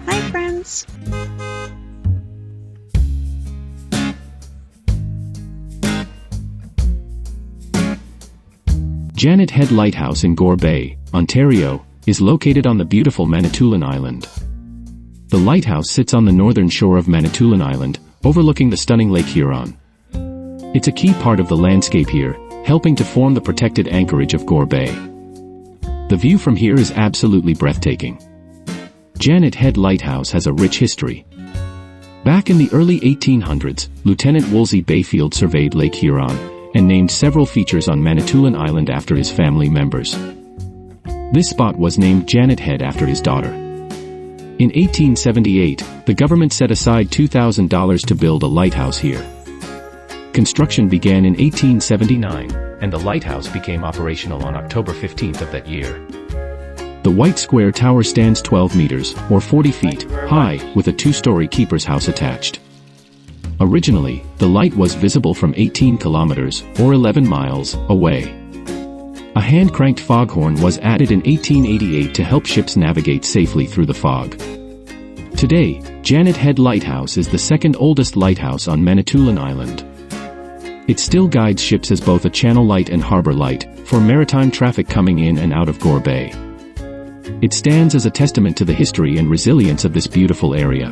Hi friends! Janet Head Lighthouse in Gore Bay, Ontario, is located on the beautiful Manitoulin Island. The lighthouse sits on the northern shore of Manitoulin Island, overlooking the stunning Lake Huron. It's a key part of the landscape here, helping to form the protected anchorage of Gore Bay. The view from here is absolutely breathtaking. Janet Head Lighthouse has a rich history. Back in the early 1800s, Lieutenant Wolsey Bayfield surveyed Lake Huron and named several features on Manitoulin Island after his family members. This spot was named Janet Head after his daughter. In 1878, the government set aside $2,000 to build a lighthouse here. Construction began in 1879, and the lighthouse became operational on October 15th of that year. The white square tower stands 12 meters, or 40 feet, high, with a two-story keeper's house attached. Originally, the light was visible from 18 kilometers, or 11 miles, away. A hand-cranked foghorn was added in 1888 to help ships navigate safely through the fog. Today, Janet Head Lighthouse is the second oldest lighthouse on Manitoulin Island. It still guides ships as both a channel light and harbor light, for maritime traffic coming in and out of Gore Bay. It stands as a testament to the history and resilience of this beautiful area.